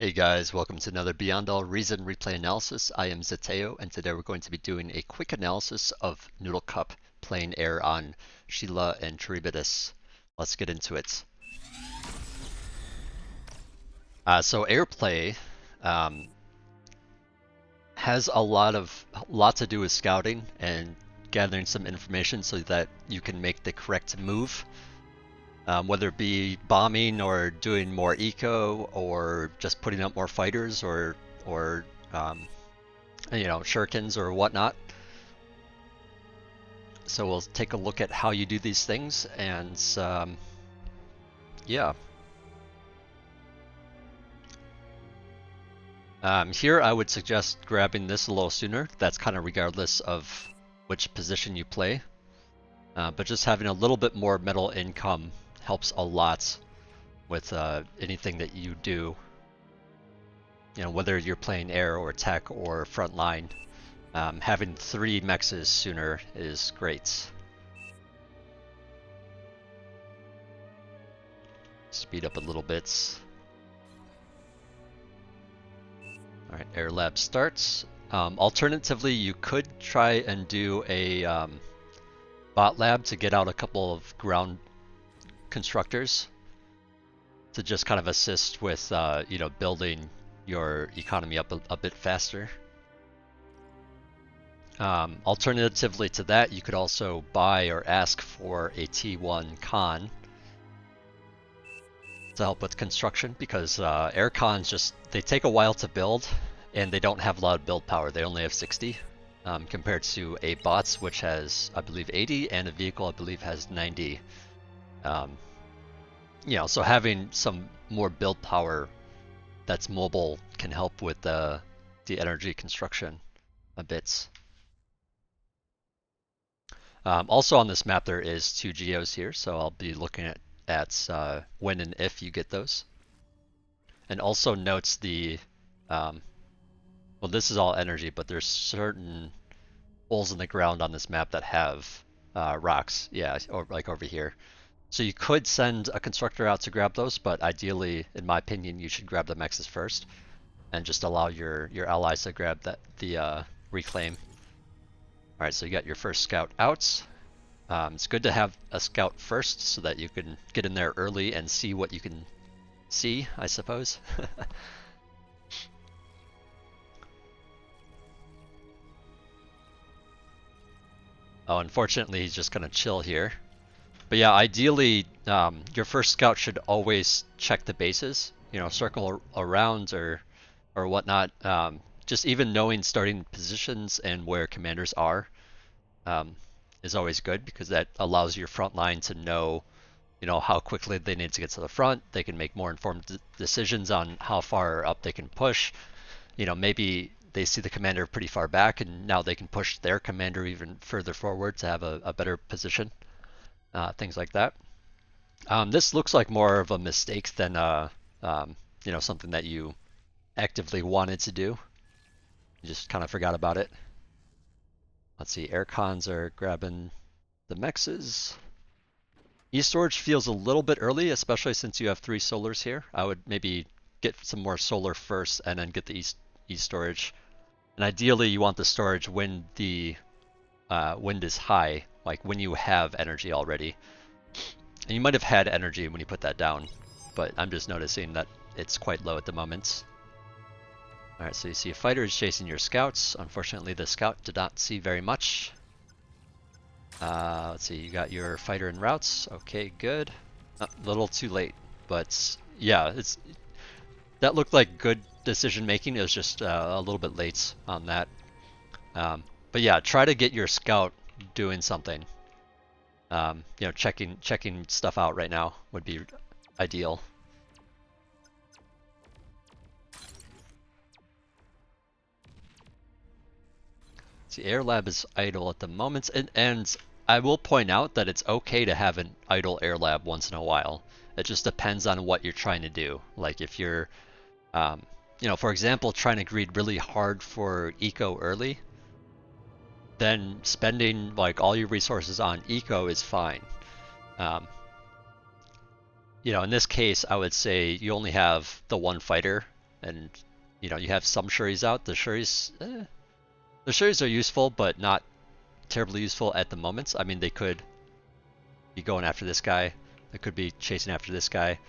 Hey guys, welcome to another Beyond All Reason replay analysis. I am Zeteo, and today we're going to be doing a quick analysis of Noodlecup playing air on Scylla and Charybdis. Let's get into it. So airplay has a lot to do with scouting and gathering some information so that you can make the correct move. Whether it be bombing or doing more eco or just putting up more fighters or shurikens or whatnot. So we'll take a look at how you do these things, and yeah. Here I would suggest grabbing this a little sooner. That's kind of regardless of which position you play. But just having a little bit more metal income helps a lot with anything that you do. Whether you're playing air or tech or frontline. Having 3 mexes sooner is great. Speed up a little bit. Alright, Air Lab starts. Alternatively, you could try and do a bot lab to get out a couple of ground constructors to just kind of assist with building your economy up a bit faster. Alternatively to that, you could also buy or ask for a T1 con to help with construction, because air cons they take a while to build and they don't have a lot of build power. They only have 60 compared to a bots, which has, I believe, 80, and a vehicle, I believe, has 90. So having some more build power that's mobile can help with the energy construction a bit. Also on this map there is 2 geos here, so I'll be looking at when and if you get those. And also notes well, this is all energy, but there's certain holes in the ground on this map that have rocks, yeah, or like over here. So you could send a constructor out to grab those, but ideally, in my opinion, you should grab the mexes first and just allow your allies to grab the reclaim. All right, so you got your first scout out. It's good to have a scout first so that you can get in there early and see what you can see, I suppose. Oh, unfortunately, he's just gonna chill here. But yeah, ideally, your first scout should always check the bases. Circle around or whatnot. Just even knowing starting positions and where commanders are is always good, because that allows your front line to know, how quickly they need to get to the front. They can make more informed decisions on how far up they can push. Maybe they see the commander pretty far back, and now they can push their commander even further forward to have a better position. Things like that. This looks like more of a mistake than something that you actively wanted to do. You just kind of forgot about it. Let's see, air cons are grabbing the mexes. E-storage feels a little bit early, especially since you have 3 solars here. I would maybe get some more solar first and then get the e-storage. And ideally you want the storage when the wind is high, like when you have energy already. And you might have had energy when you put that down, but I'm just noticing that it's quite low at the moment. Alright, so you see a fighter is chasing your scouts. Unfortunately, the scout did not see very much. Let's see, you got your fighter en routes. Okay, good. A little too late, but yeah, that looked like good decision making. It was just a little bit late on that. But yeah, try to get your scout doing something. Checking stuff out right now would be ideal. The air lab is idle at the moment, and I will point out that it's okay to have an idle air lab once in a while. It just depends on what you're trying to do. Like if you're, for example, trying to greed really hard for eco early, then spending like all your resources on eco is fine. In this case, I would say you only have the 1 fighter and you know you have some Shuris out. The Shuris are useful, but not terribly useful at the moment. I mean, they could be going after this guy. They could be chasing after this guy.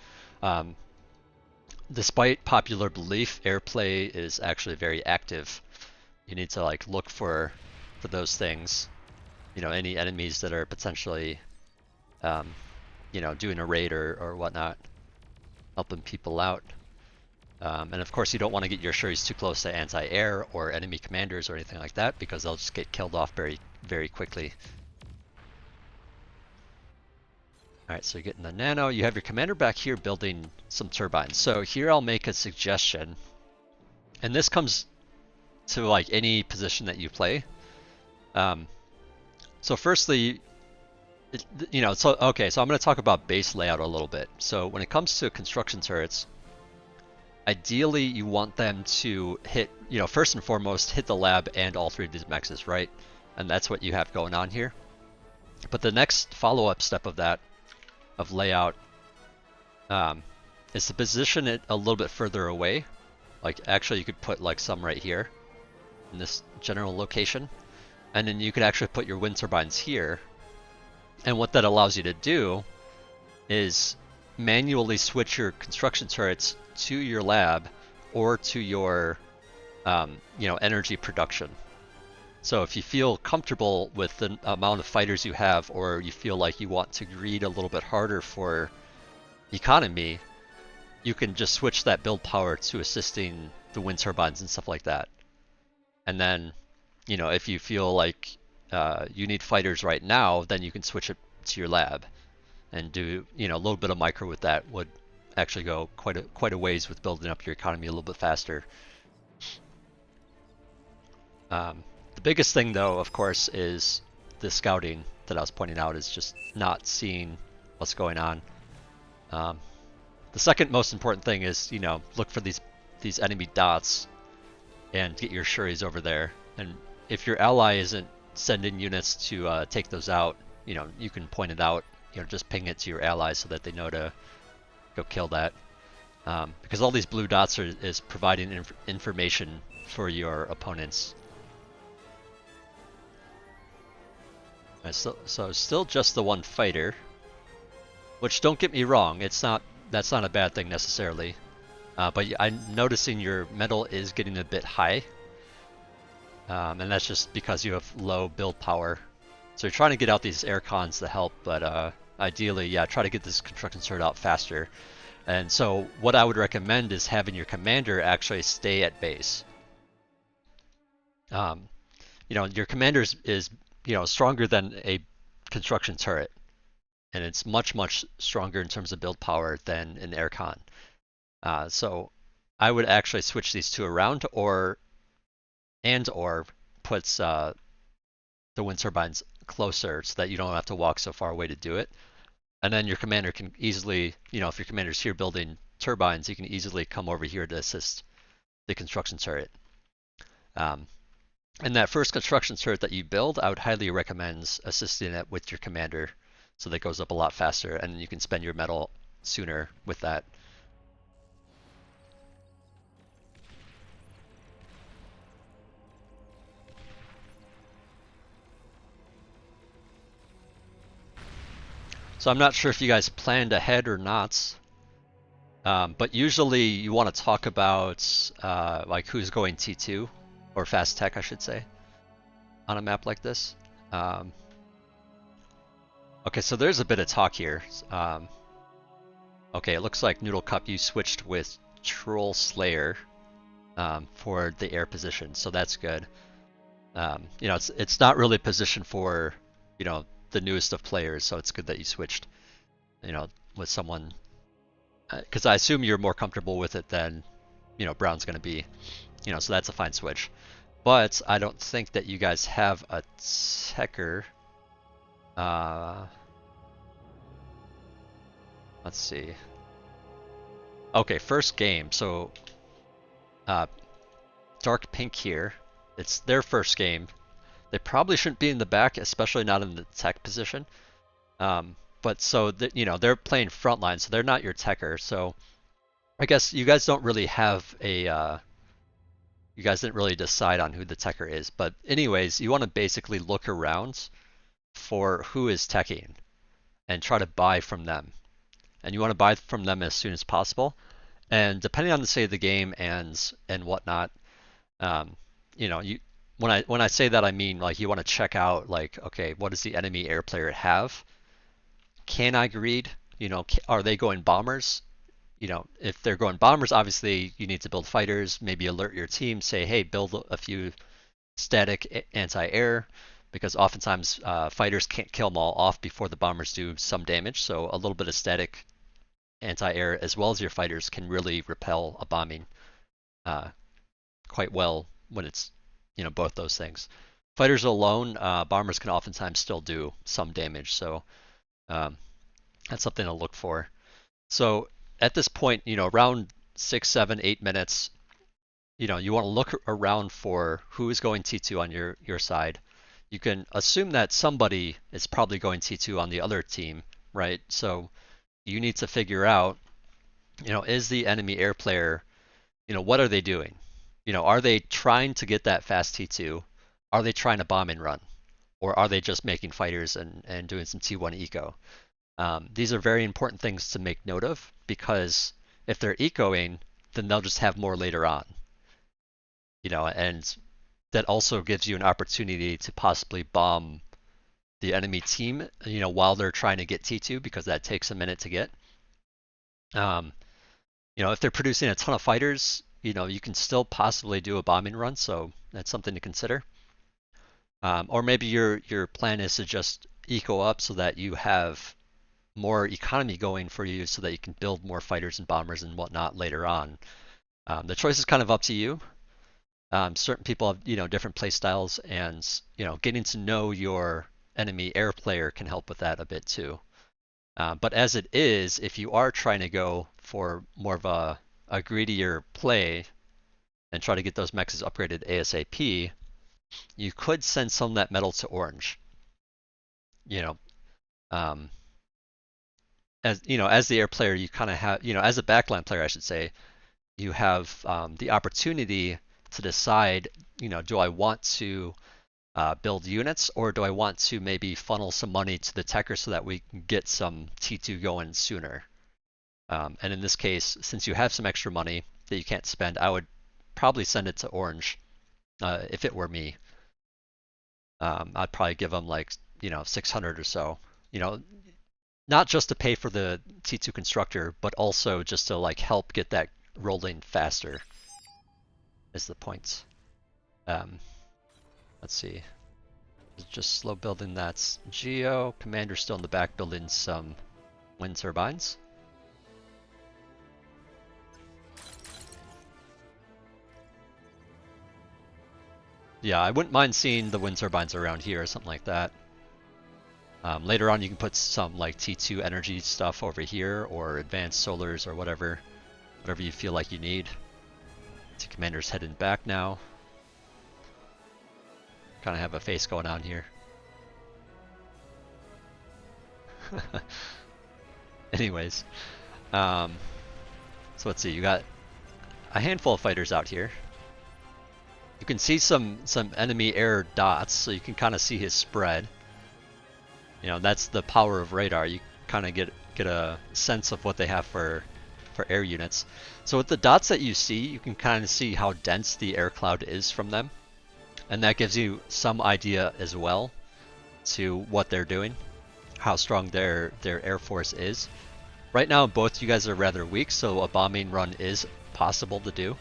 Despite popular belief, airplay is actually very active. You need to like look for those things. You know, any enemies that are potentially, you know, doing a raid or whatnot, helping people out. And of course, you don't want to get your Shuris too close to anti-air or enemy commanders or anything like that, because they'll just get killed off very, very quickly. Alright, so you're getting the nano. You have your commander back here building some turbines. So here I'll make a suggestion. And this comes to like any position that you play. So firstly, you know, so okay, so I'm going to talk about base layout a little bit. So when it comes to construction turrets, ideally you want them to hit, you know, first and foremost, hit the lab and all three of these mexes, right? And that's what you have going on here. But the next follow-up step of that, of layout, is to position it a little bit further away. Like actually you could put like some right here in this general location, and then you could actually put your wind turbines here. And what that allows you to do is manually switch your construction turrets to your lab or to your you know, energy production. So if you feel comfortable with the amount of fighters you have, or you feel like you want to greed a little bit harder for economy, you can just switch that build power to assisting the wind turbines and stuff like that. And then, you know, if you feel like you need fighters right now, then you can switch it to your lab and do, you know, a little bit of micro with that would actually go quite a ways with building up your economy a little bit faster. The biggest thing, though, of course, is the scouting that I was pointing out, is just not seeing what's going on. The second most important thing is, you know, look for these enemy dots and get your Shuris over there. And if your ally isn't sending units to take those out, you know, you can point it out. You know, just ping it to your allies so that they know to go kill that. Because all these blue dots is providing information for your opponents. So still just the one fighter, which, don't get me wrong, that's not a bad thing necessarily, but I'm noticing your metal is getting a bit high, and that's just because you have low build power. So you're trying to get out these air cons to help, but ideally, yeah, try to get this construction turret out faster. And so what I would recommend is having your commander actually stay at base. You know, your commander is you know, stronger than a construction turret, and it's much stronger in terms of build power than an aircon. So I would actually switch these two around, or puts the wind turbines closer so that you don't have to walk so far away to do it. And then your commander can easily, you know, if your commander's here building turbines, you can easily come over here to assist the construction turret. And that first construction turret that you build, I would highly recommend assisting it with your commander so that it goes up a lot faster, and you can spend your metal sooner with that. So I'm not sure if you guys planned ahead or not, but usually you want to talk about like who's going T2, or fast tech, I should say, on a map like this. Okay, so there's a bit of talk here. Okay, it looks like Noodlecup, you switched with Troll Slayer for the air position, so that's good. You know, it's not really positioned for, you know, the newest of players, so it's good that you switched, you know, with someone, because I assume you're more comfortable with it than, you know, Brown's going to be. You know, so that's a fine switch. But I don't think that you guys have a techer. Let's see. Okay, first game. So Dark Pink here. It's their first game. They probably shouldn't be in the back, especially not in the tech position. But so, you know, they're playing frontline, so they're not your techer. So I guess you guys don't really have a you guys didn't really decide on who the techer is, but anyways, you want to basically look around for who is teching and try to buy from them. And you want to buy from them as soon as possible. And depending on the state of the game and whatnot, um, you know, you when I say that I mean like you want to check out like, okay, what does the enemy air player have? Can I greed? You know, are they going bombers? You know, if they're going bombers, obviously you need to build fighters, maybe alert your team, say, hey, build a few static anti-air, because oftentimes fighters can't kill them all off before the bombers do some damage, so a little bit of static anti-air as well as your fighters can really repel a bombing uh, quite well when it's, you know, both those things. Fighters alone, bombers can oftentimes still do some damage, so um, that's something to look for. So at this point, you know, around 6, 7, 8 minutes, you know, you want to look around for who is going T2 on your side. You can assume that somebody is probably going T2 on the other team, right? So you need to figure out, you know, is the enemy air player, you know, what are they doing? You know, are they trying to get that fast T2? Are they trying to bomb and run? Or are they just making fighters and doing some T1 eco? These are very important things to make note of because if they're ecoing, then they'll just have more later on. You know, and that also gives you an opportunity to possibly bomb the enemy team, you know, while they're trying to get T2 because that takes a minute to get. You know, if they're producing a ton of fighters, you know, you can still possibly do a bombing run, so that's something to consider. Or maybe your plan is to just eco up so that you have more economy going for you so that you can build more fighters and bombers and whatnot later on. The choice is kind of up to you. Certain people have, you know, different play styles, and you know, getting to know your enemy air player can help with that a bit too. But as it is, if you are trying to go for more of a greedier play and try to get those mechs upgraded ASAP, you could send some of that metal to orange. You know, um, as you know, as the air player, you kind of have, you know, as a backline player, I should say, you have the opportunity to decide, you know, do I want to build units or do I want to maybe funnel some money to the techer so that we can get some T2 going sooner? And in this case, since you have some extra money that you can't spend, I would probably send it to orange if it were me. I'd probably give them like, you know, 600 or so. You know, not just to pay for the T2 constructor, but also just to like help get that rolling faster is the point. Let's see. Just slow building that Geo. Commander's still in the back building some wind turbines. Yeah, I wouldn't mind seeing the wind turbines around here or something like that. Later on you can put some like T2 energy stuff over here or advanced solars or whatever you feel like you need. So Commander's heading back now. Kind of have a face going on here. Anyways, so let's see. You got a handful of fighters out here. You can see some enemy air dots, so you can kind of see his spread. You know, that's the power of radar. You kind of get a sense of what they have for air units. So with the dots that you see, you can kind of see how dense the air cloud is from them. And that gives you some idea as well to what they're doing, how strong their air force is. Right now, both you guys are rather weak, so a bombing run is possible to do.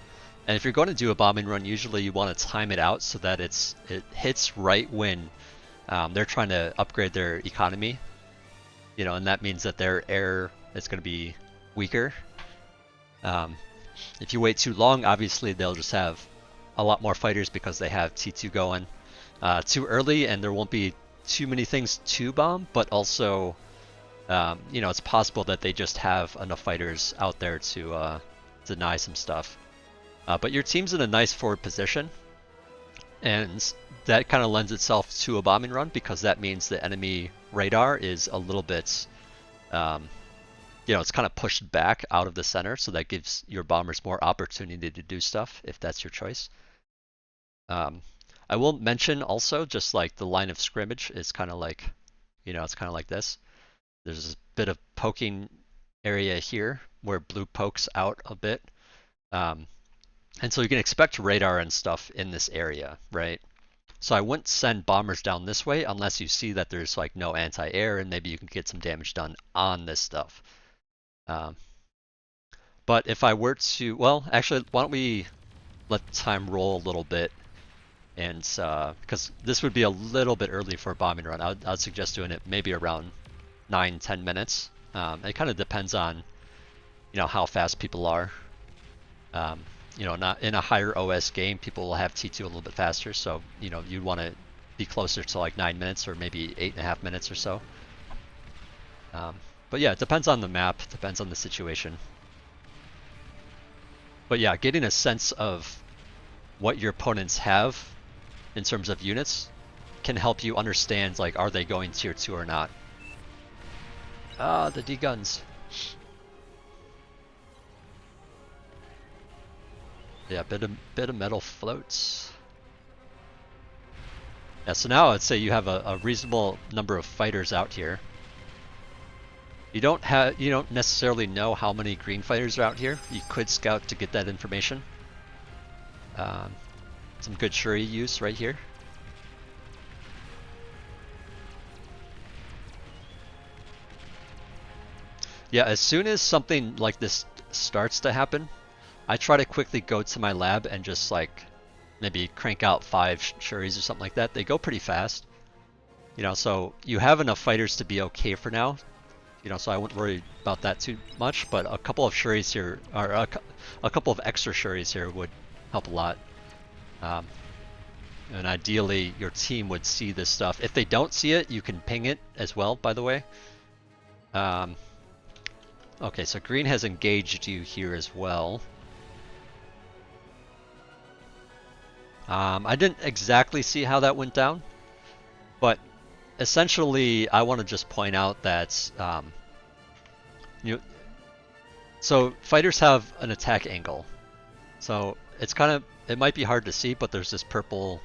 And if you're going to do a bombing run, usually you want to time it out so that it hits right when they're trying to upgrade their economy. You know, and that means that their air is going to be weaker. If you wait too long, obviously they'll just have a lot more fighters because they have T2 going. Too early, and there won't be too many things to bomb, but also, you know, it's possible that they just have enough fighters out there to deny some stuff. But your team's in a nice forward position, and that kind of lends itself to a bombing run because that means the enemy radar is a little bit it's kind of pushed back out of the center, so that gives your bombers more opportunity to do stuff if that's your choice. Um, I will mention also just like the line of scrimmage is kind of like, it's kind of like this. There's a bit of poking area here where blue pokes out a bit. Um, and so you can expect radar and stuff in this area, right? So I wouldn't send bombers down this way unless you see that there's like no anti-air and maybe you can get some damage done on this stuff. Um, but if I were to, well, actually, why don't we let time roll a little bit, and because this would be a little bit early for a bombing run. I'd suggest doing it maybe around 9-10 minutes. It kind of depends on how fast people are. Not in a higher OS game, people will have T2 a little bit faster, so you'd want to be closer to like 9 minutes or maybe 8.5 minutes or so. But yeah, it depends on the map, depends on the situation. But yeah, getting a sense of what your opponents have in terms of units can help you understand, like, are they going tier 2 or not. Ah, the D-guns. Yeah, bit of metal floats. Yeah, so now I'd say you have a reasonable number of fighters out here. You don't necessarily know how many green fighters are out here. You could scout to get that information. Some good Shuri use right here. Yeah, as soon as something like this starts to happen, I try to quickly go to my lab and just like maybe crank out 5 Shuris or something like that. They go pretty fast. So you have enough fighters to be okay for now. So I wouldn't worry about that too much, but a couple of Shuris here, or a couple of extra Shuris here would help a lot. And ideally, your team would see this stuff. If they don't see it, you can ping it as well, by the way. Okay, so green has engaged you here as well. I didn't exactly see how that went down, but essentially, I want to just point out that so fighters have an attack angle. So it might be hard to see, but there's this purple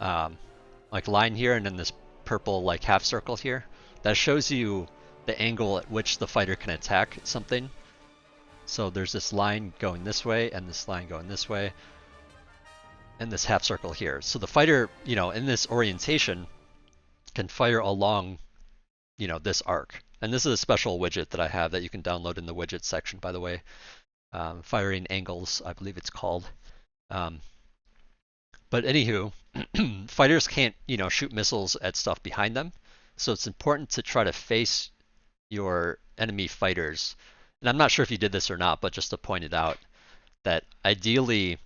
like line here, and then this purple like half circle here that shows you the angle at which the fighter can attack something. So there's this line going this way, and this line going this way, and this half circle here. So the fighter, in this orientation, can fire along, this arc. And this is a special widget that I have that you can download in the widgets section, by the way. Firing angles, I believe it's called. But anywho, fighters can't, shoot missiles at stuff behind them. So it's important to try to face your enemy fighters. And I'm not sure if you did this or not, but just to point it out, that ideally,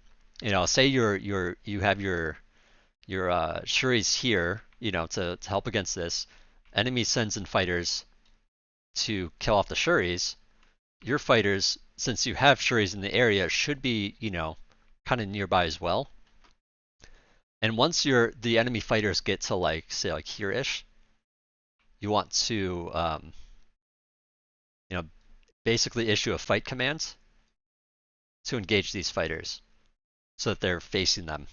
say you have your Shuris here, to help against this. Enemy sends in fighters to kill off the Shuris. Your fighters, since you have Shuris in the area, should be, kind of nearby as well. And once the enemy fighters get to like, say like here-ish, you want to, basically issue a fight command to engage these fighters so that they're facing them.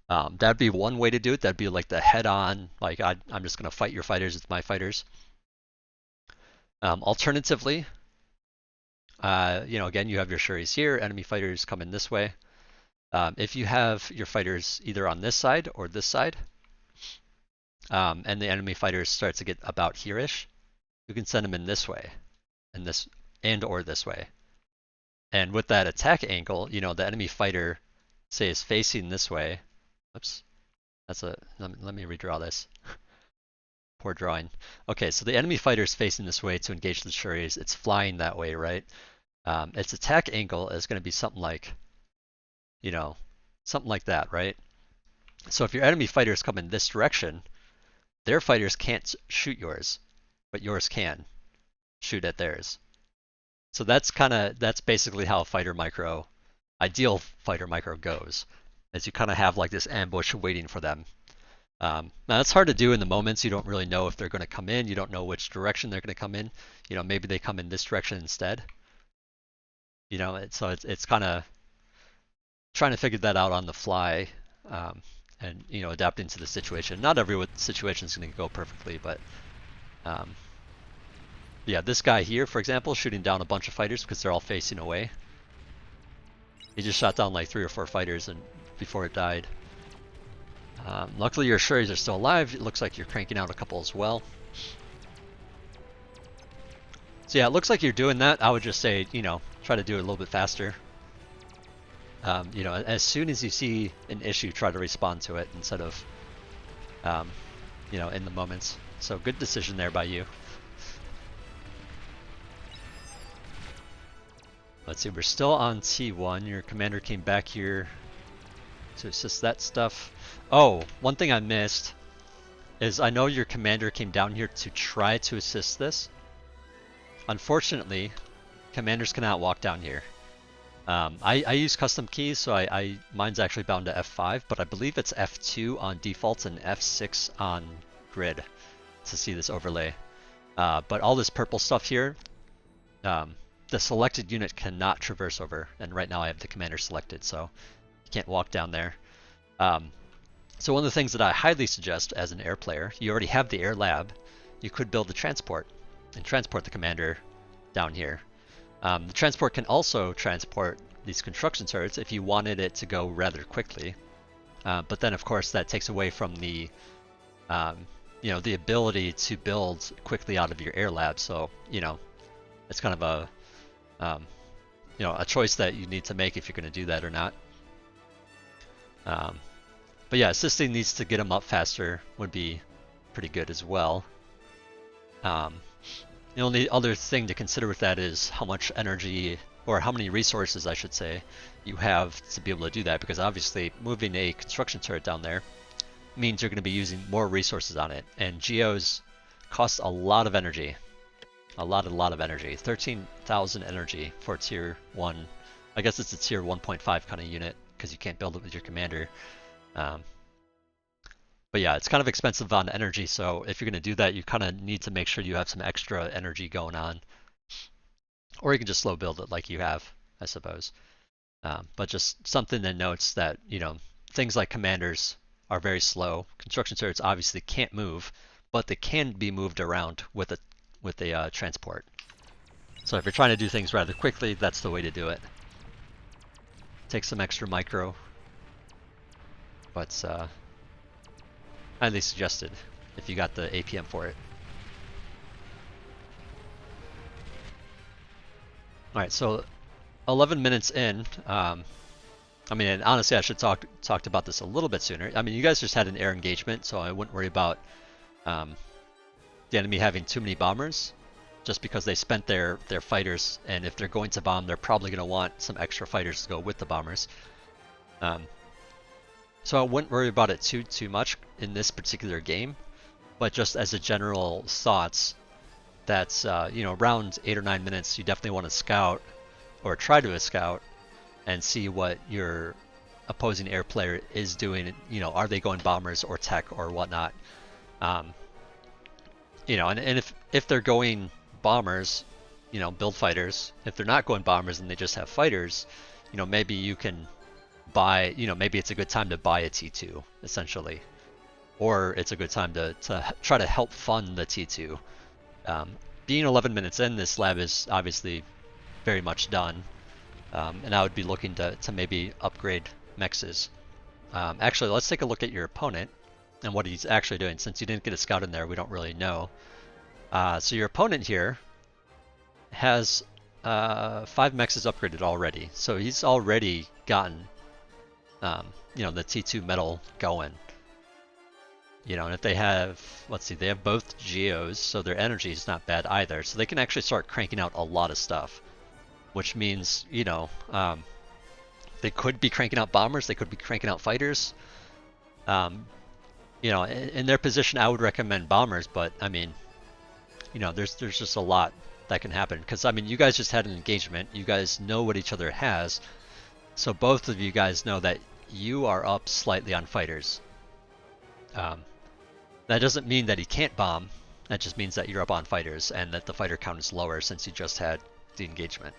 That'd be one way to do it. That'd be like the head-on, like I'm just going to fight your fighters, it's my fighters. Alternatively, again, you have your Shuris here, enemy fighters come in this way. If you have your fighters either on this side or this side, and the enemy fighters start to get about here-ish, you can send them in this way, or this way. And with that attack angle, the enemy fighter, say, is facing this way. Oops, let me redraw this. Poor drawing. Okay, so the enemy fighter is facing this way to engage the Shuris. It's flying that way, right? Its attack angle is going to be something like, something like that, right? So if your enemy fighters come in this direction, their fighters can't shoot yours, but yours can shoot at theirs. So that's basically how ideal fighter micro goes, as you kind of have like this ambush waiting for them. Now that's hard to do in the moments. You don't really know if they're going to come in. You don't know which direction they're going to come in. You know, maybe they come in this direction instead. You know, so it's kind of trying to figure that out on the fly, and you know, adapting to the situation. Not every situation is going to go perfectly, but um, yeah, this guy here, for example, shooting down a bunch of fighters because they're all facing away. He just shot down like 3 or 4 fighters and before it died. Luckily your Shuris are still alive. It looks like you're cranking out a couple as well. So yeah, it looks like you're doing that. I would just say, you know, try to do it a little bit faster. You know, as soon as you see an issue, try to respond to it instead of, you know, in the moments. So good decision there by you. Let's see, we're still on T1. Your commander came back here to assist that stuff. Oh, one thing I missed is I know your commander came down here to try to assist this. Unfortunately, commanders cannot walk down here. I use custom keys, so mine's actually bound to F5, but I believe it's F2 on defaults and F6 on grid to see this overlay. But all this purple stuff here, the selected unit cannot traverse over, and right now I have the commander selected, so you can't walk down there. So one of the things that I highly suggest as an air player, you already have the air lab, you could build the transport and transport the commander down here. The transport can also transport these construction turrets if you wanted it to go rather quickly. But then of course that takes away from the you know, the ability to build quickly out of your air lab. So, you know, it's kind of a you know, a choice that you need to make if you're going to do that or not. But yeah, assisting needs to get them up faster would be pretty good as well. The only other thing to consider with that is how much energy, or how many resources I should say, you have to be able to do that, because obviously moving a construction turret down there means you're going to be using more resources on it, and geos cost a lot of energy. A lot of energy. 13,000 energy for tier 1. I guess it's a tier 1.5 kind of unit, because you can't build it with your commander. But yeah, it's kind of expensive on energy, so if you're going to do that, you kind of need to make sure you have some extra energy going on. Or you can just slow build it like you have, I suppose. But just something that notes that, you know, things like commanders are very slow. Construction turrets obviously can't move, but they can be moved around with a transport. So if you're trying to do things rather quickly, that's the way to do it. Take some extra micro, but highly suggested if you got the APM for it. Alright, so 11 minutes in. I mean, and honestly, I should talked about this a little bit sooner. I mean, you guys just had an air engagement, so I wouldn't worry about the enemy having too many bombers, just because they spent their fighters, and if they're going to bomb, they're probably going to want some extra fighters to go with the bombers. So I wouldn't worry about it too much in this particular game, but just as a general thoughts, that's you know, around 8 or 9 minutes, you definitely want to scout or try to scout and see what your opposing air player is doing. You know, are they going bombers or tech or whatnot? You know, and if they're going bombers, you know, build fighters. If they're not going bombers and they just have fighters, you know, maybe you can buy, you know, maybe it's a good time to buy a T2 essentially, or it's a good time to try to help fund the T2. Being 11 minutes in, this lab is obviously very much done, and I would be looking to maybe upgrade mexes. Actually, let's take a look at your opponent and what he's actually doing. Since you didn't get a scout in there, we don't really know. So your opponent here has 5 mexes upgraded already, so he's already gotten you know, the T2 metal going. You know, and if they have, let's see, they have both geos, so their energy is not bad either. So they can actually start cranking out a lot of stuff, which means, you know, they could be cranking out bombers, they could be cranking out fighters. You know, in their position, I would recommend bombers, but I mean, you know, there's just a lot that can happen. Because I mean, you guys just had an engagement, you guys know what each other has, so both of you guys know that you are up slightly on fighters. Um, that doesn't mean that he can't bomb. That just means that you're up on fighters and that the fighter count is lower since you just had the engagement.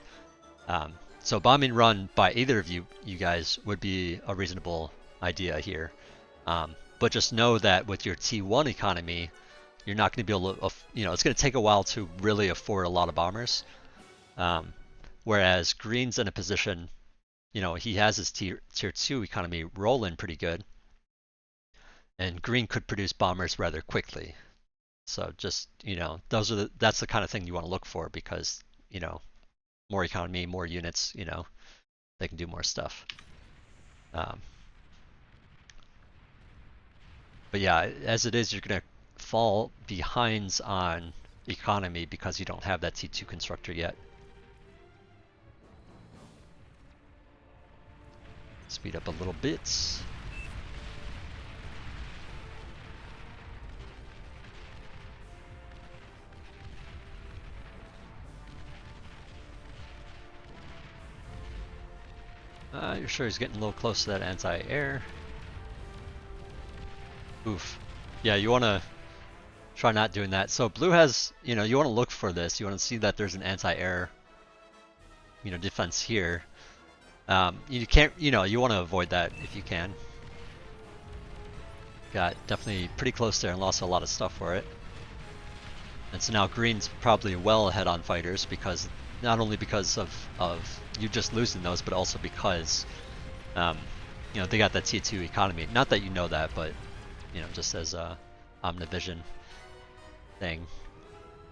So bombing run by either of you guys would be a reasonable idea here. But just know that with your T1 economy, you're not going to be able to, it's going to take a while to really afford a lot of bombers. Whereas Green's in a position, he has his tier 2 economy rolling pretty good. And Green could produce bombers rather quickly. So just, that's the kind of thing you want to look for because, more economy, more units, they can do more stuff. But yeah, as it is, you're going to fall behinds on economy because you don't have that T2 constructor yet. Speed up a little bit. You're sure he's getting a little close to that anti-air. Oof. Yeah, you want to try not doing that. So blue has, you want to look for this. You want to see that there's an anti-air, defense here. You can't, you want to avoid that if you can. Got definitely pretty close there and lost a lot of stuff for it. And so now green's probably well ahead on fighters because not only because of you just losing those, but also because they got that T2 economy. Not that you know that, but just as a Omnivision thing.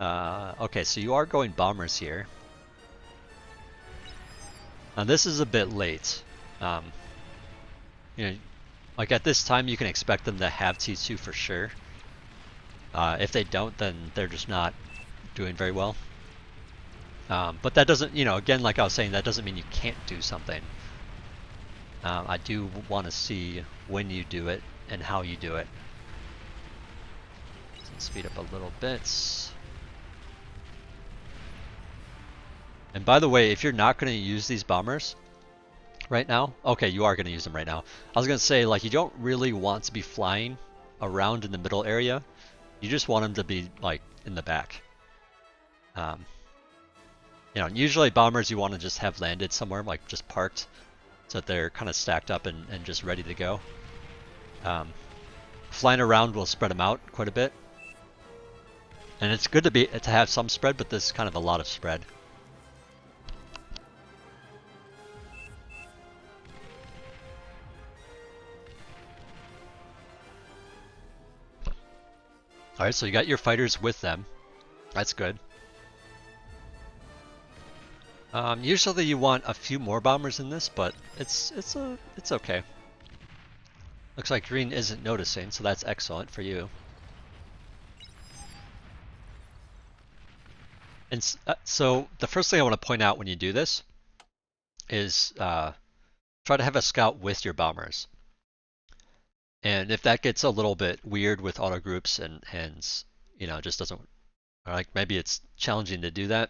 Okay, so you are going bombers here. Now this is a bit late. Like at this time you can expect them to have T2 for sure. If they don't, then they're just not doing very well. But that doesn't, again, like I was saying, that doesn't mean you can't do something. I do want to see when you do it and how you do it. Let's speed up a little bit. And by the way, if you're not going to use these bombers right now, okay, you are going to use them right now. I was going to say, like, you don't really want to be flying around in the middle area. You just want them to be, like, in the back. Usually bombers you want to just have landed somewhere, like just parked, so that they're kind of stacked up and just ready to go. Flying around will spread them out quite a bit. And it's good to have some spread, but this is kind of a lot of spread. Alright, so you got your fighters with them. That's good. Usually you want a few more bombers in this, but it's okay. Looks like green isn't noticing, so that's excellent for you. And so the first thing I want to point out when you do this is try to have a scout with your bombers. And if that gets a little bit weird with auto groups and just doesn't, or like maybe it's challenging to do that,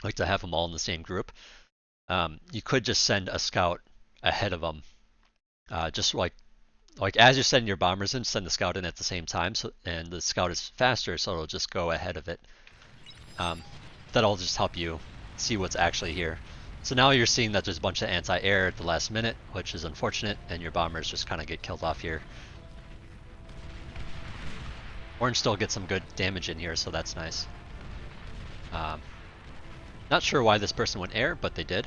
like to have them all in the same group, you could just send a scout ahead of them. Just like as you're sending your bombers in, send the scout in at the same time, and the scout is faster, so it'll just go ahead of it. That'll just help you see what's actually here. So now you're seeing that there's a bunch of anti-air at the last minute, which is unfortunate, and your bombers just kind of get killed off here. Orange still gets some good damage in here, so that's nice. Not sure why this person went air, but they did.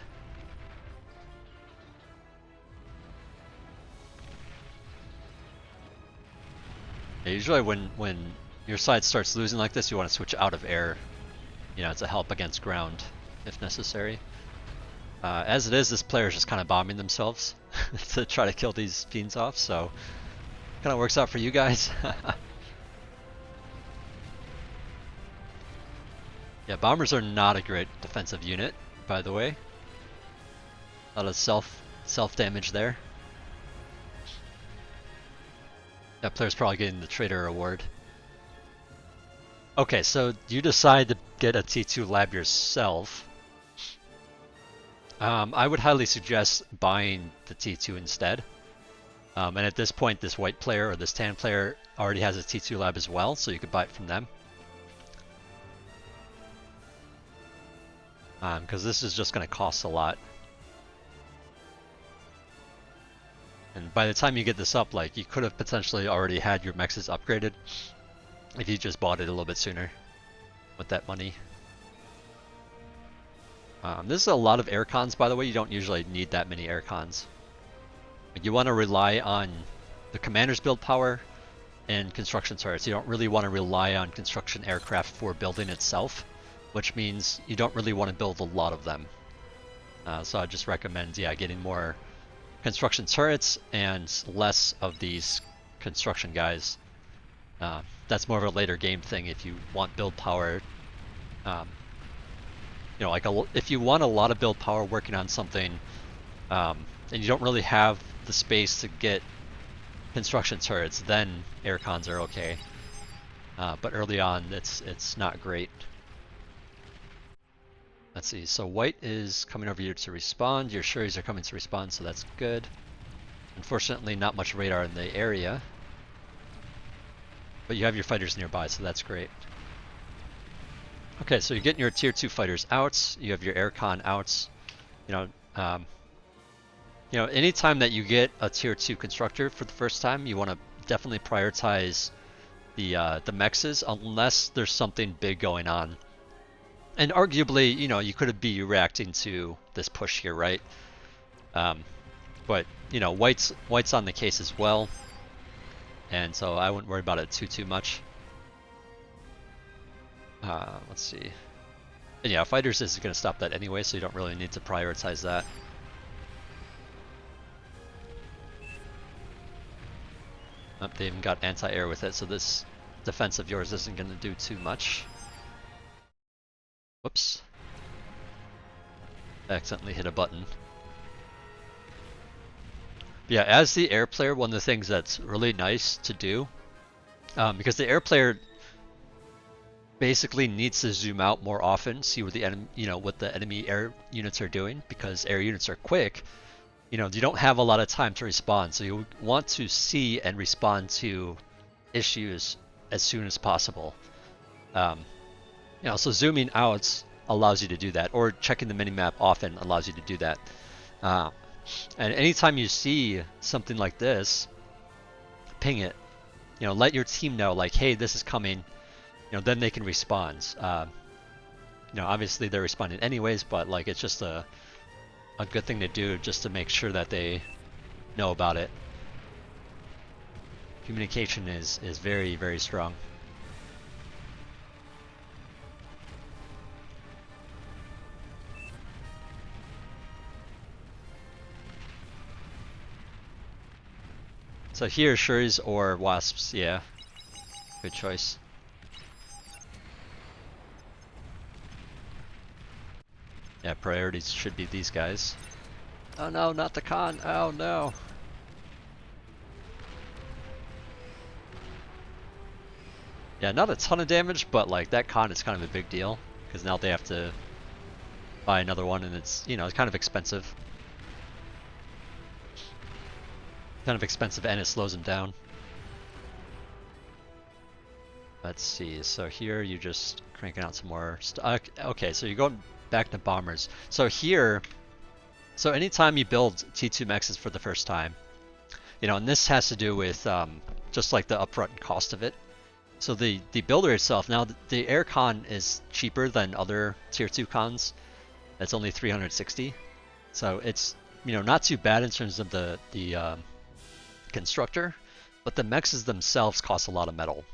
Yeah, usually when your side starts losing like this, you want to switch out of air. It's a help against ground, if necessary. As it is, this player is just kind of bombing themselves to try to kill these fiends off, so kind of works out for you guys. Yeah, bombers are not a great defensive unit, by the way. A lot of self damage there. That player's probably getting the Trader Award. Okay, so you decide to get a T2 lab yourself. I would highly suggest buying the T2 instead. And at this point, this white player or this tan player already has a T2 lab as well, so you could buy it from them. Because this is just going to cost a lot. And by the time you get this up, like, you could have potentially already had your mexes upgraded if you just bought it a little bit sooner with that money. This is a lot of air cons, by the way. You don't usually need that many air cons. You want to rely on the commander's build power and construction turrets. You don't really want to rely on construction aircraft for building itself, which means you don't really want to build a lot of them. So I just recommend, yeah, getting more construction turrets and less of these construction guys. That's more of a later game thing if you want build power. You know, like if you want a lot of build power working on something, and you don't really have the space to get construction turrets, then air cons are okay. But early on, it's not great. Let's see, so white is coming over here to respond. Your Shuris are coming to respond, so that's good. Unfortunately, not much radar in the area. But you have your fighters nearby, so that's great. Okay, so you're getting your tier 2 fighters out. You have your aircon out. You know, anytime that you get a tier 2 constructor for the first time, you want to definitely prioritize the mexes unless there's something big going on. And arguably, you know, you could be reacting to this push here, right? But you know, white's on the case as well, and so I wouldn't worry about it too much. Let's see. And yeah, fighters is going to stop that anyway, so you don't really need to prioritize that. Oh, they even got anti-air with it, so this defense of yours isn't going to do too much. Whoops. I accidentally hit a button. But yeah, as the air player, one of the things that's really nice to do, because the air player basically needs to zoom out more often, see what the enemy, you know, what the enemy air units are doing, because air units are quick. You know, you don't have a lot of time to respond, so you want to see and respond to issues as soon as possible. You know, so zooming out allows you to do that, or checking the minimap often allows you to do that. And anytime you see something like this, ping it. You know, let your team know, like, hey, this is coming. You know, then they can respond. You know, obviously they're responding anyways, but like, it's just a good thing to do just to make sure that they know about it. Communication is very, very strong. So here, Shuris or Wasps, yeah. Good choice. Yeah, priorities should be these guys. Oh no, not the con. Oh no. Yeah, not a ton of damage, but like that con is kind of a big deal because now they have to buy another one, and it's, you know, it's kind of expensive. Kind of expensive, and it slows them down. Let's see. So here you just cranking out some more stuff. Okay, so you're going back to bombers. So here, so anytime you build T2 mexes for the first time, you know, and this has to do with just like the upfront cost of it. So the builder itself, now the air con is cheaper than other tier 2 cons. That's only 360. So it's, you know, not too bad in terms of the constructor, but the mexes themselves cost a lot of metal.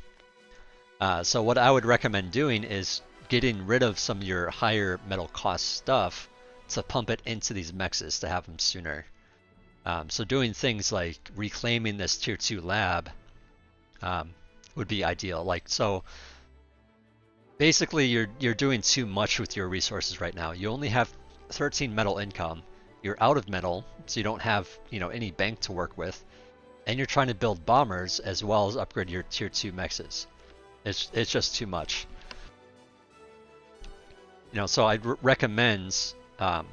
So what I would recommend doing is getting rid of some of your higher metal cost stuff to pump it into these mexes to have them sooner. So doing things like reclaiming this tier 2 lab would be ideal. Like, so basically you're doing too much with your resources right now. You only have 13 metal income. You're out of metal, so you don't have, you know, any bank to work with, and you're trying to build bombers as well as upgrade your tier 2 mexes. It's just too much. You know, so I'd recommend, you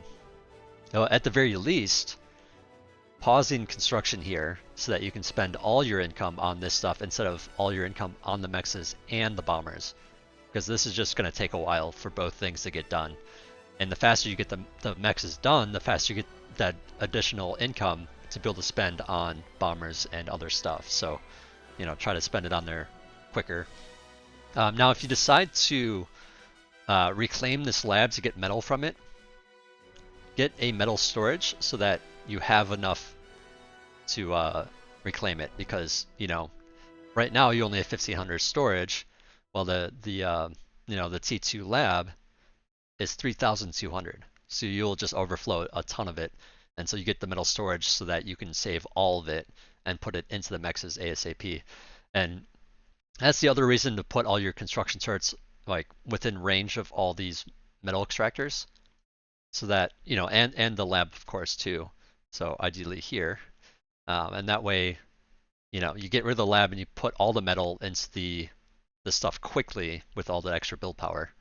know, at the very least, pausing construction here so that you can spend all your income on this stuff instead of all your income on the mexes and the bombers. Because this is just going to take a while for both things to get done. And the faster you get the mexes done, the faster you get that additional income to be able to spend on bombers and other stuff. So, you know, try to spend it on there quicker. Now, if you decide to reclaim this lab to get metal from it, get a metal storage so that you have enough to reclaim it. Because, you know, right now you only have 1,500 storage, while the T2 lab is 3,200. So you'll just overflow a ton of it. And so you get the metal storage so that you can save all of it and put it into the mexes ASAP. And that's the other reason to put all your construction turrets like within range of all these metal extractors. So that, you know, and the lab of course too. So ideally here. And that way, you know, you get rid of the lab and you put all the metal into the stuff quickly with all the extra build power.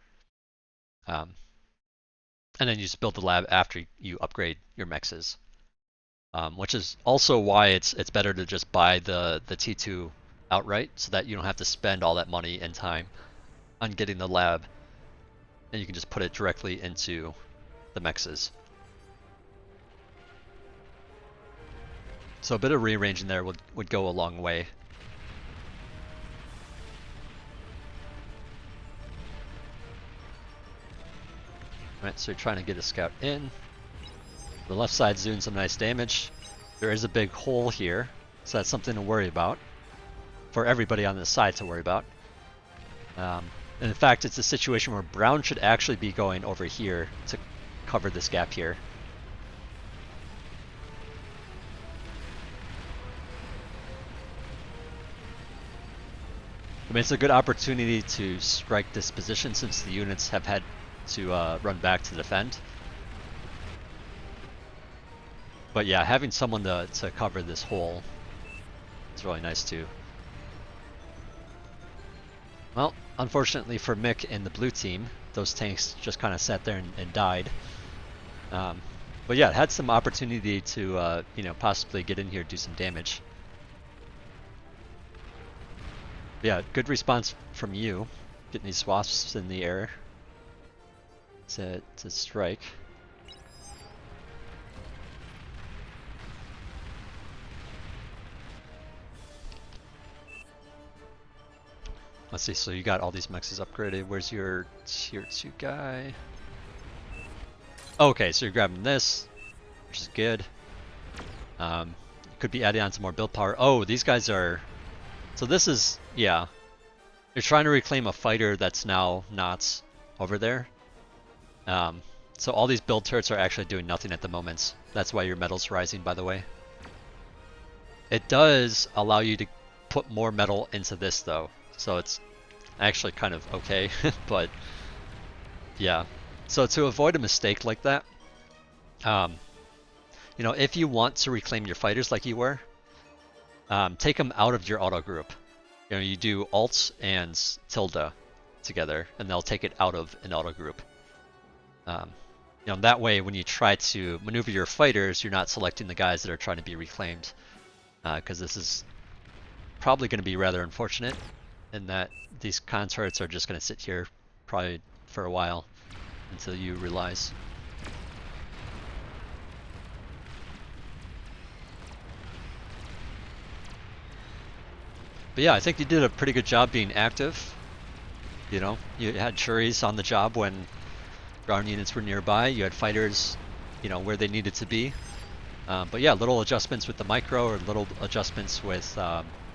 And then you just build the lab after you upgrade your mexes. Which is also why it's better to just buy the T2 outright so that you don't have to spend all that money and time on getting the lab. And you can just put it directly into the mexes. So a bit of rearranging there would go a long way. Alright, so you're trying to get a scout in. The left side's doing some nice damage. There is a big hole here, so that's something to worry about. For everybody on this side to worry about. And in fact, it's a situation where brown should actually be going over here to cover this gap here. I mean, it's a good opportunity to strike this position since the units have had to run back to defend. But yeah, having someone to cover this hole is really nice too. Well, unfortunately for Mick and the blue team, those tanks just kind of sat there and died. But yeah, it had some opportunity to you know, possibly get in here and do some damage. But yeah, good response from you, getting these wasps in the air to strike. Let's see, so you got all these mexes upgraded. Where's your tier 2 guy? Okay, so you're grabbing this, which is good. You could be adding on some more build power. Oh, these guys are... So this is... Yeah. You're trying to reclaim a fighter that's now not over there. So all these build turrets are actually doing nothing at the moment. That's why your metal's rising, by the way. It does allow you to put more metal into this, though. So it's actually kind of okay, but yeah. So to avoid a mistake like that, you know, if you want to reclaim your fighters like you were, take them out of your auto group. You know, you do Alt and tilde together, and they'll take it out of an auto group. You know, that way when you try to maneuver your fighters, you're not selecting the guys that are trying to be reclaimed, because this is probably going to be rather unfortunate in that these con turrets are just going to sit here probably for a while until you realize. But yeah, I think you did a pretty good job being active. You know, you had Churis on the job when ground units were nearby. You had fighters, you know, where they needed to be. But yeah, little adjustments with the micro, or little adjustments with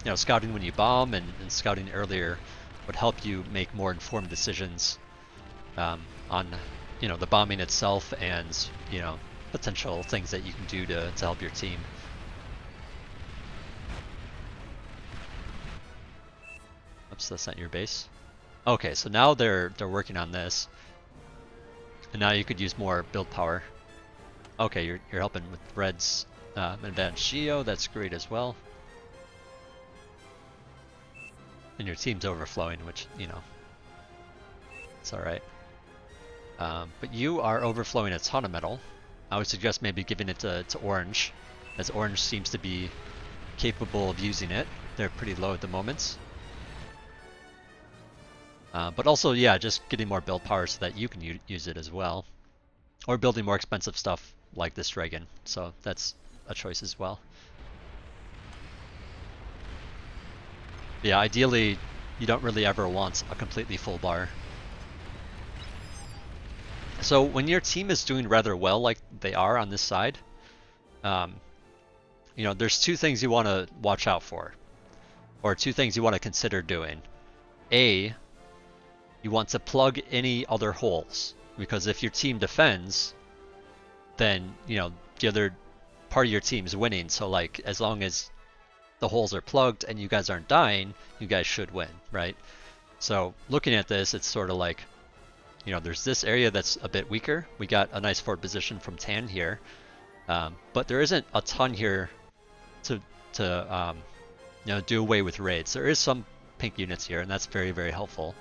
you know, scouting when you bomb and scouting earlier would help you make more informed decisions on, you know, the bombing itself and, you know, potential things that you can do to help your team. Oops, that's not your base. Okay, so now they're working on this, and now you could use more build power. Okay, you're helping with Red's advanced Geo. That's great as well. And your team's overflowing, which, you know, it's alright. But you are overflowing a ton of metal. I would suggest maybe giving it to orange, as orange seems to be capable of using it. They're pretty low at the moment. But also, yeah, just getting more build power so that you can use it as well. Or building more expensive stuff like this dragon. So that's a choice as well. Yeah, ideally, you don't really ever want a completely full bar. So when your team is doing rather well like they are on this side, you know, there's two things you want to watch out for. Or two things you want to consider doing. A, you want to plug any other holes. Because if your team defends, then, you know, the other part of your team is winning. So like, as long as the holes are plugged and you guys aren't dying, you guys should win, right? So looking at this, it's sort of like, you know, there's this area that's a bit weaker. We got a nice forward position from Tan here, but there isn't a ton here to you know, do away with raids. There is some pink units here, and that's very, very helpful.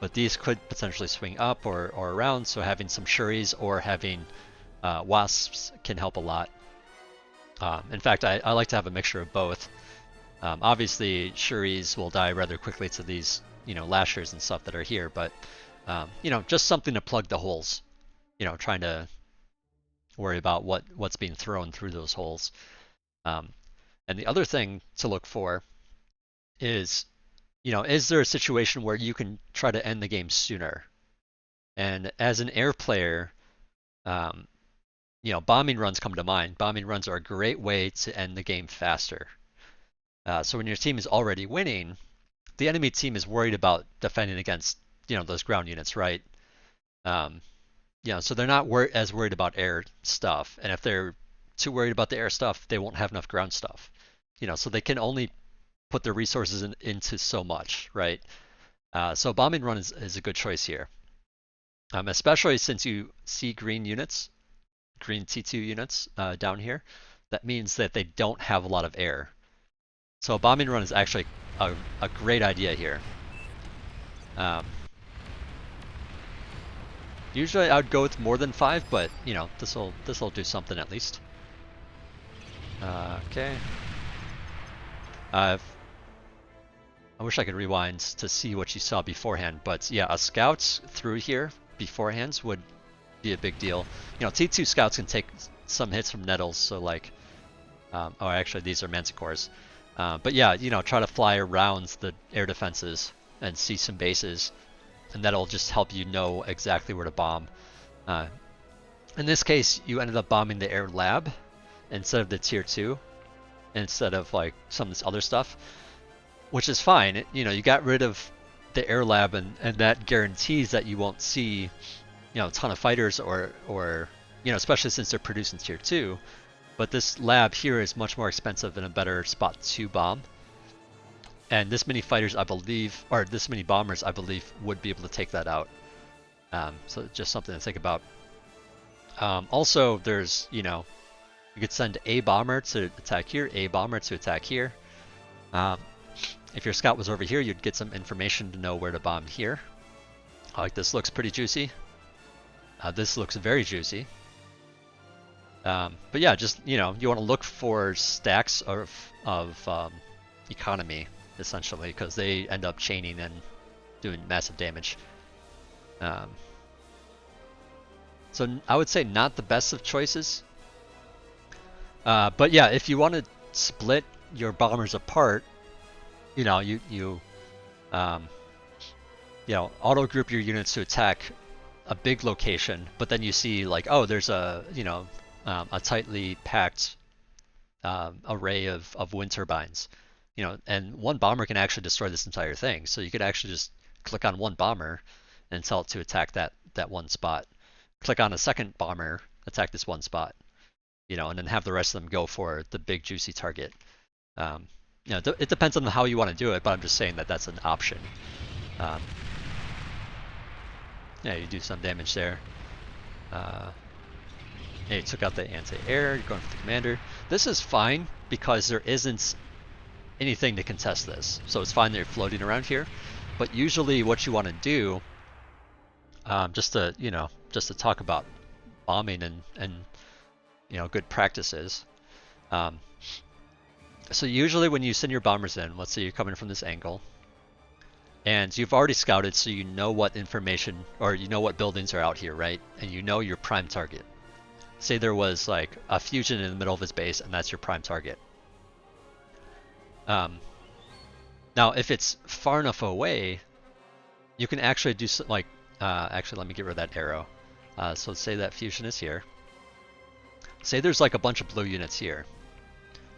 But these could potentially swing up or around, so having some Shuris or having Wasps can help a lot. In fact, I like to have a mixture of both. Obviously, Shuris will die rather quickly to these, you know, Lashers and stuff that are here, but you know, just something to plug the holes. You know, trying to worry about what's being thrown through those holes. And the other thing to look for is, you know, is there a situation where you can try to end the game sooner? And as an air player, you know, bombing runs come to mind. Bombing runs are a great way to end the game faster. So when your team is already winning, the enemy team is worried about defending against, you know, those ground units, right? You know, so they're not as worried about air stuff. And if they're too worried about the air stuff, they won't have enough ground stuff. You know, so they can only put their resources into so much, right? So bombing run is a good choice here. Especially since you see green units, green T2 units down here. That means that they don't have a lot of air. So a bombing run is actually a great idea here. Usually I would go with more than 5, but you know, this'll do something at least. Okay. I wish I could rewind to see what you saw beforehand, but yeah, a scout through here beforehand would be a big deal. You know, T2 scouts can take some hits from nettles, so like, oh, actually these are manticores. But yeah, you know, try to fly around the air defenses and see some bases, and that'll just help you know exactly where to bomb. In this case, you ended up bombing the air lab instead of the tier 2, instead of like some of this other stuff, which is fine. You know, you got rid of the air lab, and that guarantees that you won't see, you know, a ton of fighters or you know, especially since they're produced in tier 2. But this lab here is much more expensive and a better spot to bomb. And this many fighters, I believe, or this many bombers, I believe, would be able to take that out. So just something to think about. Also, there's, you know, you could send a bomber to attack here, a bomber to attack here. If your scout was over here, you'd get some information to know where to bomb here. Like, this looks pretty juicy. This looks very juicy. But yeah, just, you know, you want to look for stacks of economy, essentially, because they end up chaining and doing massive damage. So I would say not the best of choices. But yeah, if you want to split your bombers apart, you know, you know, auto group your units to attack a big location, but then you see like, oh, there's a, you know, a tightly packed array of wind turbines, you know, and one bomber can actually destroy this entire thing. So you could actually just click on one bomber and tell it to attack that one spot. Click on a second bomber, attack this one spot, you know, and then have the rest of them go for the big juicy target. You know, it depends on how you want to do it, but I'm just saying that that's an option. Yeah, you do some damage there. Yeah, you took out the anti-air, you're going for the commander. This is fine because there isn't anything to contest this. So it's fine that you're floating around here. But usually what you want to do, just to talk about bombing and you know, good practices, Um, so usually when you send your bombers in, let's say you're coming from this angle, and you've already scouted, so you know what information, or you know what buildings are out here, right? And you know your prime target. Say there was like a fusion in the middle of his base, and that's your prime target. Now, if it's far enough away, you can actually do like, actually, let me get rid of that arrow. So let's say that fusion is here. Say there's like a bunch of blue units here.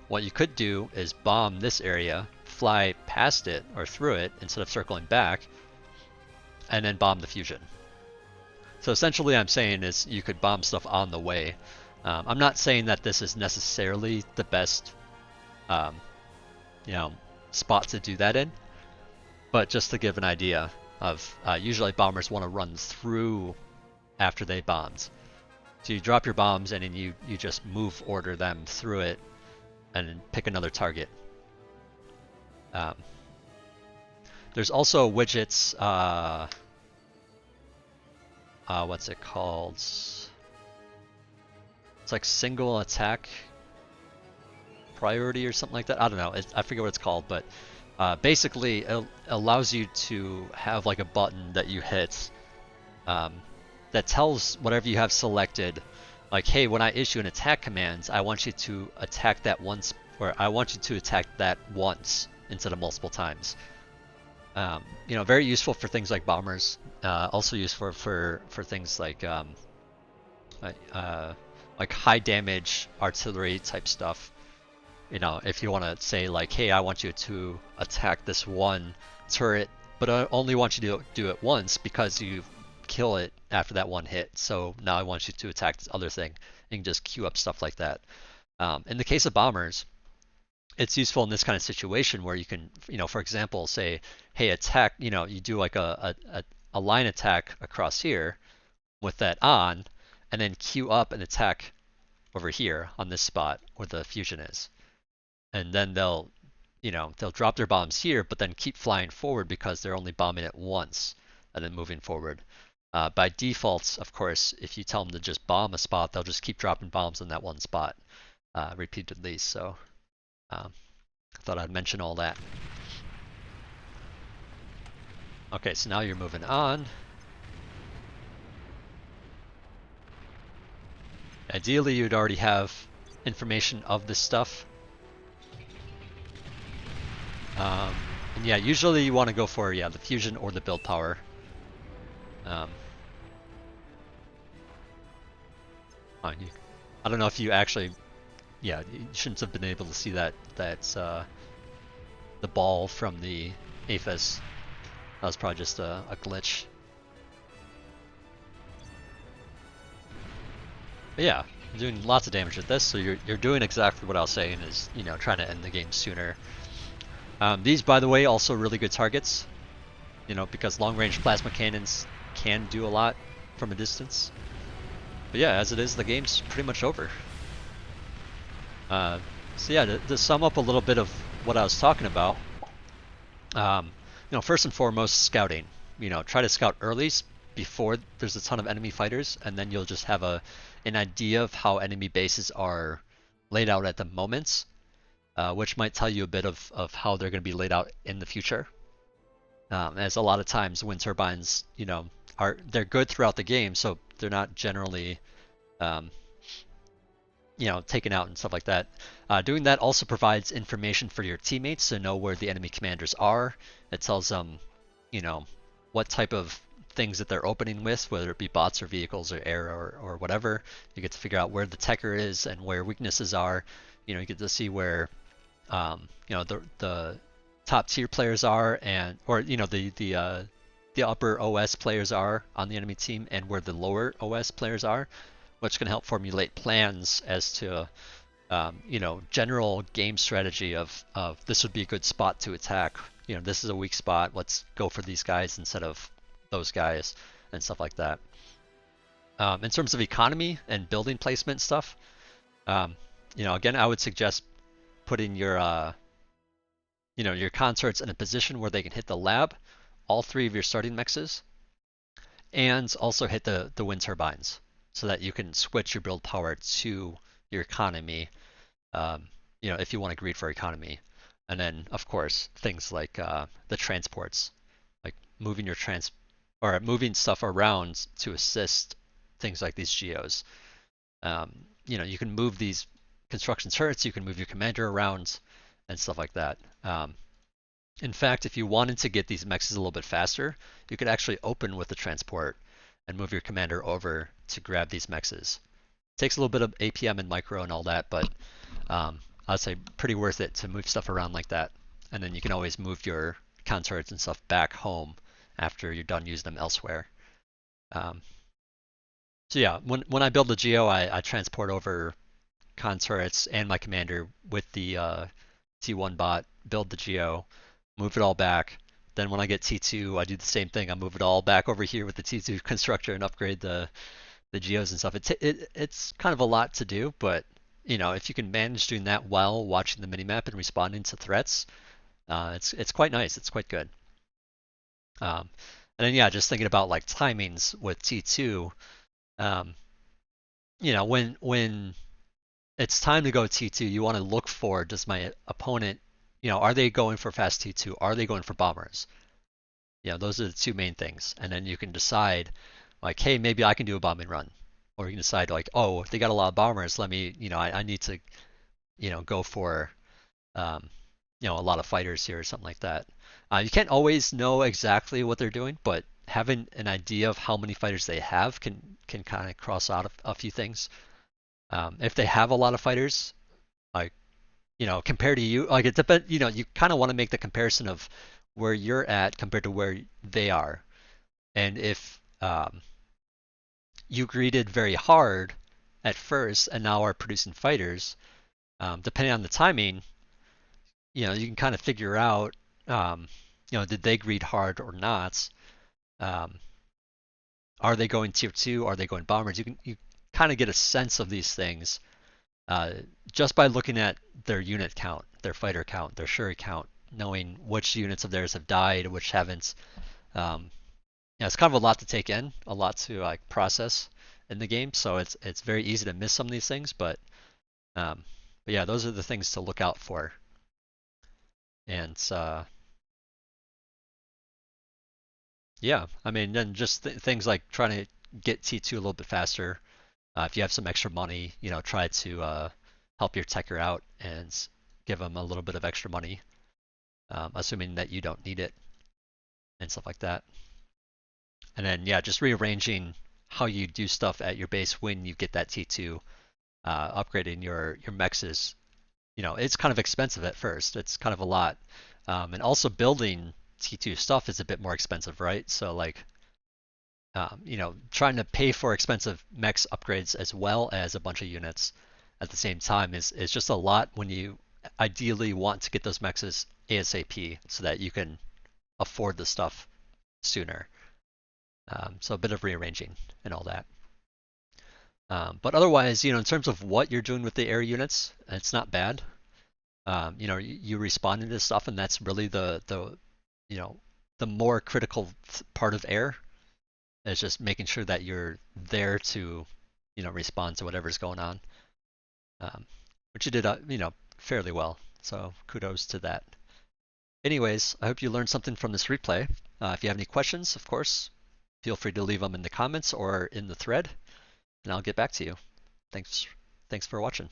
What you could do is bomb this area, fly past it or through it instead of circling back, and then bomb the fusion. So essentially I'm saying is you could bomb stuff on the way. I'm not saying that this is necessarily the best spot to do that in, but just to give an idea of usually bombers want to run through after they bombed. So you drop your bombs and then you just move order them through it and then pick another target. There's also widgets, what's it called? It's like single attack priority or something like that. I don't know. I forget what it's called, but basically it allows you to have like a button that you hit that tells whatever you have selected, like, hey, when I issue an attack command, I want you to attack that once, or I want you to attack that once instead of multiple times. Very useful for things like bombers. Also useful for things like high damage artillery type stuff. If you want to say like, hey, I want you to attack this one turret, but I only want you to do it once because you kill it after that one hit. So now I want you to attack this other thing. You can just queue up stuff like that. In the case of bombers, it's useful in this kind of situation where you can, for example, say, hey, attack, you do like a line attack across here with that on, and then queue up an attack over here on this spot where the fusion is. And then they'll drop their bombs here, but then keep flying forward because they're only bombing it once and then moving forward. By default, of course, if you tell them to just bomb a spot, they'll just keep dropping bombs in that one spot repeatedly. So I thought I'd mention all that. Okay, so now you're moving on. Ideally, you'd already have information of this stuff. And yeah, usually you want to go for the fusion or the build power. I don't know if you actually, you shouldn't have been able to see that. That's the ball from the Aphis. That was probably just a glitch. But yeah, you're doing lots of damage with this, so you're doing exactly what I was saying, is trying to end the game sooner. These, by the way, also really good targets, because long-range plasma cannons can do a lot from a distance. But yeah, as it is, the game's pretty much over. So yeah, to sum up a little bit of what I was talking about, first and foremost, scouting. Try to scout early before there's a ton of enemy fighters, and then you'll just have an idea of how enemy bases are laid out at the moment. Which might tell you a bit of how they're going to be laid out in the future. As a lot of times wind turbines, they're good throughout the game, so they're not generally, taken out and stuff like that. Doing that also provides information for your teammates to know where the enemy commanders are. It tells them, what type of things that they're opening with, whether it be bots or vehicles or air or whatever. You get to figure out where the techer is and where weaknesses are. You get to see where the top tier players are, or the upper OS players are on the enemy team, and where the lower OS players are, which can help formulate plans as to general game strategy of this would be a good spot to attack. This is a weak spot. Let's go for these guys instead of those guys and stuff like that. In terms of economy and building placement stuff, again, I would suggest putting your your consorts in a position where they can hit the lab, all three of your starting mexes, and also hit the wind turbines, so that you can switch your build power to your economy if you want to greed for economy. And then, of course, things like the transports, like moving your or moving stuff around to assist things like these geos. You can move these construction turrets, you can move your commander around, and stuff like that. In fact, if you wanted to get these mexes a little bit faster, you could actually open with the transport and move your commander over to grab these mexes. Takes a little bit of APM and micro and all that, but I'd say pretty worth it to move stuff around like that. And then you can always move your con turrets and stuff back home after you're done using them elsewhere. So yeah, when I build the geo, I transport over con turrets and my commander with the T1 bot, build the geo, move it all back. Then when I get T2, I do the same thing. I move it all back over here with the T2 constructor and upgrade the geos and stuff. It's kind of a lot to do, but if you can manage doing that while watching the minimap and responding to threats, it's quite nice. It's quite good. And then yeah, just thinking about like timings with T2, when it's time to go T2, you want to look for, does my opponent, are they going for fast T2? Are they going for bombers? Those are the two main things. And then you can decide, like, hey, maybe I can do a bombing run. Or you can decide, like, oh, if they got a lot of bombers, let me, I need to, go for, a lot of fighters here or something like that. You can't always know exactly what they're doing, but having an idea of how many fighters they have can kind of cross out a few things. If they have a lot of fighters, like, compared to you, like it depends, you kind of want to make the comparison of where you're at compared to where they are. And if you greeted very hard at first and now are producing fighters, depending on the timing, you can kind of figure out, did they greed hard or not? Are they going tier 2? Are they going bombers? You kind of get a sense of these things just by looking at their unit count, their fighter count, their Shuri count, knowing which units of theirs have died, which haven't. It's kind of a lot to take in, a lot to like process in the game. So it's very easy to miss some of these things, but yeah, those are the things to look out for. And yeah, I mean, then just things like trying to get T2 a little bit faster. If you have some extra money, try to help your techer out and give them a little bit of extra money, assuming that you don't need it and stuff like that. And then yeah, just rearranging how you do stuff at your base when you get that T2, upgrading your mexes. It's kind of expensive at first. It's kind of a lot, and also building T2 stuff is a bit more expensive, right? So like, trying to pay for expensive mechs upgrades as well as a bunch of units at the same time is just a lot when you ideally want to get those mexes ASAP so that you can afford the stuff sooner. So a bit of rearranging and all that. But otherwise, in terms of what you're doing with the air units, it's not bad. You respond to this stuff, and that's really the more critical part of air. Is just making sure that you're there to, respond to whatever's going on, which you did, fairly well. So kudos to that. Anyways, I hope you learned something from this replay. If you have any questions, of course, feel free to leave them in the comments or in the thread, and I'll get back to you. Thanks for watching.